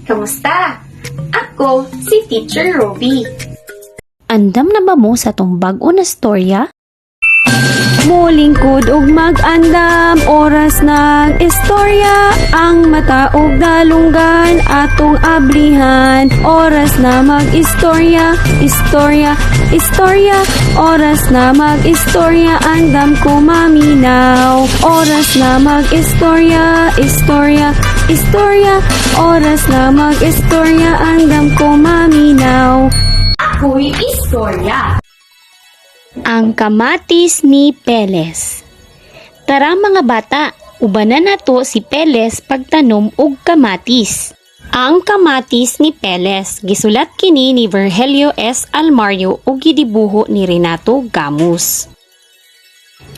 Kamusta? Ako si Teacher Roby. Andam na ba mo sa tong bag-o na storya? Molingkod og mag-andam, oras ng istorya. Ang mataog dalunggan atong ablihan. Oras na mag-istorya, istorya, istorya. Oras na mag-istorya, andam ko maminaw. Oras na mag-istorya, istorya, istorya. Oras na mag-istorya, andam ko maminaw. Ako'y istorya. Ang kamatis ni Peles. Tara mga bata, ubanan nato si Peles pagtanom og kamatis. Ang kamatis ni Peles gisulat kini ni Virgilio S. Almario ug gidibuho ni Renato Gamus.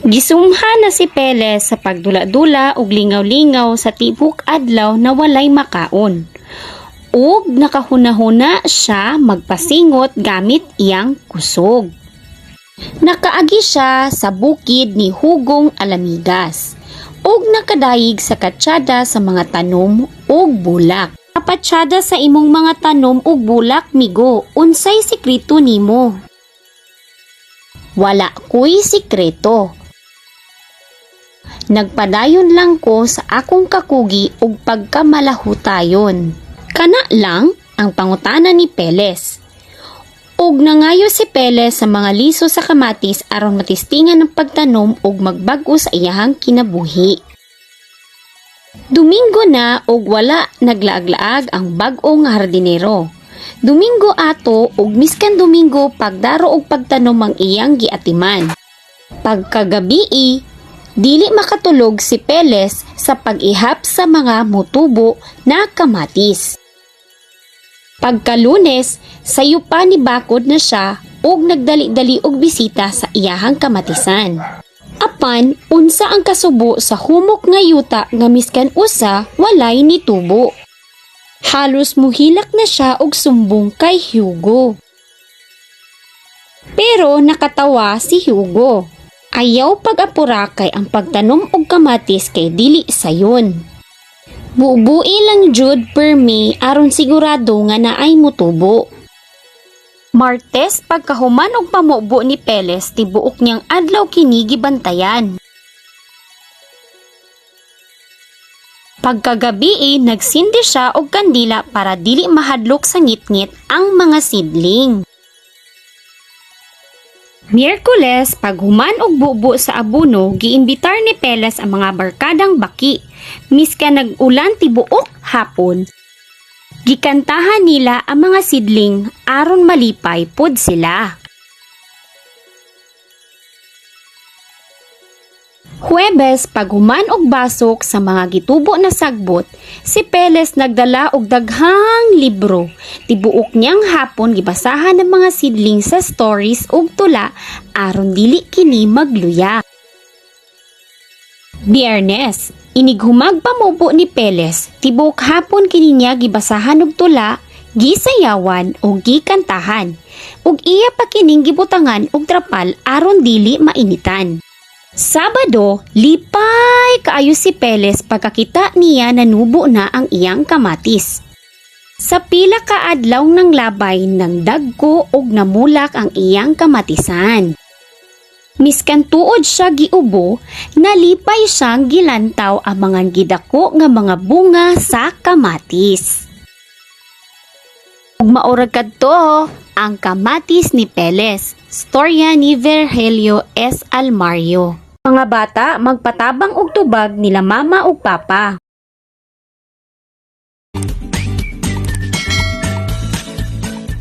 Gisumhan na si Peles sa pagdula-dula ug lingaw-lingaw sa tibok adlaw na walay makaon. Ug nakahuna-huna siya magpasingot gamit iyang kusog. Nakaagi siya sa bukid ni Hugong Alamigas ug nakadayig sa katsyada sa mga tanom ug bulak. Kapatsyada sa imong mga tanom ug bulak, migo, unsay sikreto nimo? Wala ko'y sikreto. Nagpadayon lang ko sa akong kakugi ug pagkamalahutayon. Kana lang ang pangutana ni Peles. Ug nangayo si Peles sa mga liso sa kamatis aron matistingan ng pagtanom ug magbag-o sa iyahang kinabuhi. Domingo na ug wala naglaag-laag ang bag-ong hardinero. Domingo ato ug miskan Domingo pagdaro og pagtanom ang iyang giatiman. Pagkagabii, dili makatulog si Peles sa pag-ihap sa mga mutubo na kamatis. Pagka-Lunes, sayo pa ni bakod na siya ug nagdali-dali og bisita sa iyahang kamatisan. Apan, unsa ang kasubo sa humok nga yuta nga miskan usa walay nitubo. Halos muhilak na siya og sumbong kay Hugo. Pero nakatawa si Hugo. Ayaw pag-apura kay ang pagtanom og kamatis kay dili sayon. Bubui lang jud per me aron sigurado nga naay mutubo. Martes pagkahuman og pamubo ni Peles tibuok niyang adlaw kini gibantayan. Pagkagabi nagsindi siya og kandila para dili mahadlok sa ngitngit ang mga sidling. Miyerkules, paghuman og bubo sa abono, giimbitar ni Peles ang mga barkadang baki. Miska nag-ulan tibuok hapon. Gikantahan nila ang mga sidling aron malipay pod sila. Huwebes, paghuman og basok sa mga gitubo na sagbot, si Peles nagdala og daghang libro. Tibuok niyang hapon gibasahan ng mga sidling sa stories ug tula aron dili kini magluya. Biyernes, inighumag pamubo ni Peles, tibuok hapon kini niya gibasahan og tula, gisayawan ug gikantahan. Ug iya pa kining gibutangan og trapal aron dili mainitan. Sabado, lipay kaayo si Peles pagkakita niya nanubo na ang iyang kamatis. Sa pila ka adlaw ng labay ng dagko og namulak ang iyang kamatisan. Miskan tuod siya giubo, nalipay siyang gilantaw ang mga gidako nga mga bunga sa kamatis. Ug maurag kadto ang kamatis ni Peles, storya ni Virgilio S. Almario. Mga bata, magpatabang og tubag nila mama ug papa.